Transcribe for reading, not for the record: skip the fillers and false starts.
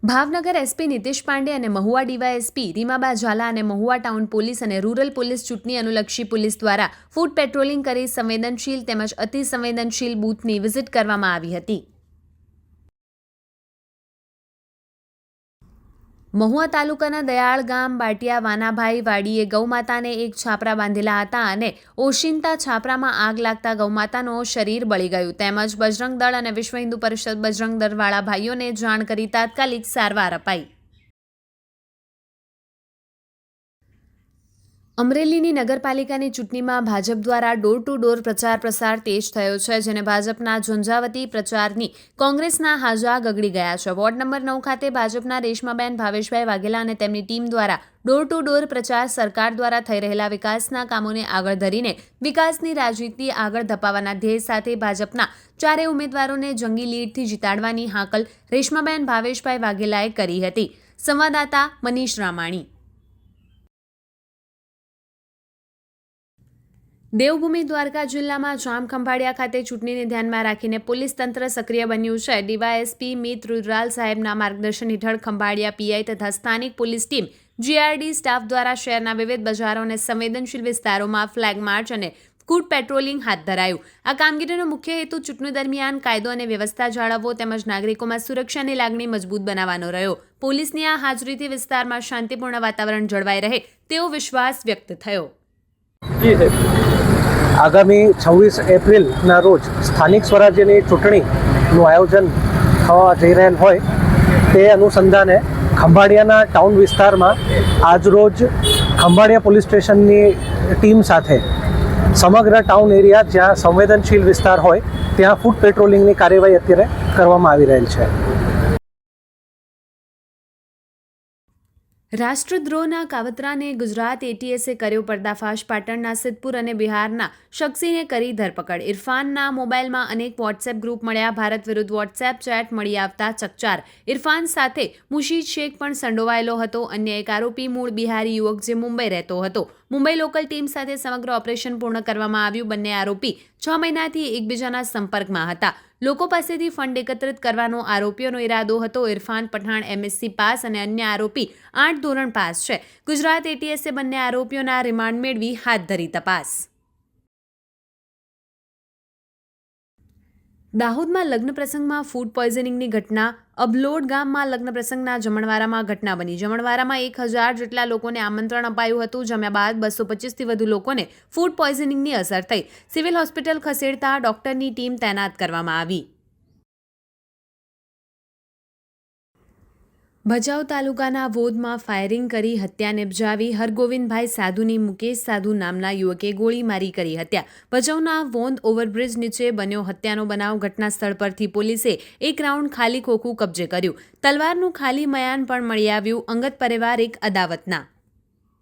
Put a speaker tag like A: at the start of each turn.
A: Bhavnagar SP Nitish Pandey અને Mahuva DYSP Rimaba Jhala અને Mahuva town police અને રૂરલ પોલીસ ચૂંટણી અનુલક્ષી પોલીસ દ્વારા ફૂટ પેટ્રોલિંગ કરી સંવેદનશીલ તેમજ અતિ સંવેદનશીલ બૂથની વિઝિટ કરવામાં આવી હતી। મહુવા તાલુકાના દયાળ ગામ બાટિયા વાનાભાઈ વાડીએ ગૌમાતાને એક છાપરા બાંધેલા હતા અને ઓશિંતા છાપરામાં આગ લાગતા ગૌમાતાનું શરીર બળી ગયું તેમજ બજરંગ દળ અને વિશ્વ હિન્દુ પરિષદ બજરંગ દળવાળા ભાઈઓને જાણ કરી તાત્કાલિક સારવાર અપાઈ। અમરેલીની નગરપાલિકાની ચૂંટણીમાં ભાજપ દ્વારા ડોર ટુ ડોર પ્રચાર પ્રસાર તેજ થયો છે, જેને ભાજપના ઝંઝાવતી પ્રચારની કોંગ્રેસના હાજા ગગડી ગયા છે। વોર્ડ નંબર 9 ખાતે ભાજપના રેશમાબેન ભાવેશભાઈ વાઘેલા અને તેમની ટીમ દ્વારા ડોર ટુ ડોર પ્રચાર સરકાર દ્વારા થઈ રહેલા વિકાસના કામોને આગળ ધરીને વિકાસની રાજનીતિ આગળ ધપાવવાના ધ્યેય સાથે ભાજપના ચારેય ઉમેદવારોને જંગી લીડથી જીતાડવાની હાકલ રેશમાબેન ભાવેશભાઈ વાઘેલાએ કરી હતી। સંવાદદાતા મનીષ રામાણી। દેવભૂમિ દ્વારકા જિલ્લામાં જામખંભાળિયા ખાતે ચૂંટણીને ધ્યાનમાં રાખીને પોલીસ તંત્ર સક્રિય બન્યું છે। ડીવાયએસપી મિત રુદ્રાલ સાહેબના માર્ગદર્શન હેઠળ ખંભાળિયા પીઆઈ તથા સ્થાનિક પોલીસ ટીમ જીઆરડી સ્ટાફ દ્વારા શહેરના વિવિધ બજારો અને સંવેદનશીલ વિસ્તારોમાં ફ્લેગ માર્ચ અને ફૂટ પેટ્રોલિંગ હાથ ધરાયું। આ કામગીરીનો મુખ્ય હેતુ ચૂંટણી દરમિયાન કાયદો અને વ્યવસ્થા જાળવવો તેમજ નાગરિકોમાં સુરક્ષાની લાગણી મજબૂત બનાવવાનો રહ્યો। પોલીસની આ હાજરીથી વિસ્તારમાં શાંતિપૂર્ણ વાતાવરણ જળવાઈ રહે તેવો વિશ્વાસ વ્યક્ત થયો।
B: આગામી 26 એપ્રિલના રોજ સ્થાનિક સ્વરાજ્યની ચૂંટણીનું આયોજન થવા જઈ રહેલ હોય તે અનુસંધાને ખંભાળિયાના ટાઉન વિસ્તારમાં આજરોજ ખંભાળિયા પોલીસ સ્ટેશનની ટીમ સાથે સમગ્ર ટાઉન એરિયા જ્યાં સંવેદનશીલ વિસ્તાર હોય ત્યાં ફૂટ પેટ્રોલિંગની કાર્યવાહી અત્યારે કરવામાં આવી રહેલ છે।
A: રાષ્ટ્રદ્રોહના કાવતરાને ગુજરાત એટીએસે કર્યો પર્દાફાશ। પાટણના સિદ્ધપુર અને બિહારના શખ્સીને કરી ધરપકડ। ઇરફાનના મોબાઈલમાં અનેક વોટ્સએપ ગ્રુપ મળ્યા। ભારત વિરુદ્ધ વોટ્સએપ ચેટ મળી આવતા ચકચાર। ઇરફાન સાથે મુશીદ શેખ પણ સંડોવાયેલો હતો। અન્ય એક આરોપી મૂળ બિહારી યુવક જે મુંબઈ રહેતો હતો। મુંબઈ લોકલ ટીમ સાથે સમગ્ર ઓપરેશન પૂર્ણ કરવામાં આવ્યું। બંને આરોપી 6 મહિનાથી એકબીજાના સંપર્કમાં હતા। લોકો પાસેથી ફંડ એકત્રિત કરવાનો આરોપીઓનો ઈરાદો હતો। ઇરફાન પઠાણ MSc પાસ અને અન્ય આરોપી 8 ધોરણ પાસ છે। ગુજરાત એટીએસે બંને આરોપીઓના રિમાન્ડ મેળવી હાથ ધરી તપાસ। દાહોદમાં લગ્ન પ્રસંગમાં ફૂડ પોઈઝનિંગની ઘટના। અબલોડ ગામમાં લગ્ન પ્રસંગના જમણવારામાં ઘટના બની। જમણવારામાં 1000 જેટલા લોકોને આમંત્રણ અપાયું હતું। જમ્યા બાદ 225થી વધુ લોકોને ફૂડ પોઈઝનિંગની અસર થઈ। સિવિલ હોસ્પિટલ ખસેડતા ડોક્ટરની ટીમ તૈનાત કરવામાં આવી। ભચાઉ તાલુકાના વોદમાં ફાયરિંગ કરી હત્યા નિપજાવી। હરગોવિંદભાઈ સાધુની મુકેશ સાધુ નામના યુવકે ગોળીમારી કરી હત્યા। ભચાઉના વોંદ ઓવરબ્રિજ નીચે બન્યો હત્યાનો બનાવ। ઘટના સ્થળ પરથી પોલીસે 1 રાઉન્ડ ખાલી ખોખું કબજે કર્યું। તલવારનું ખાલી મયાન પણ મળી આવ્યું। અંગત પરિવાર એક અદાવતના।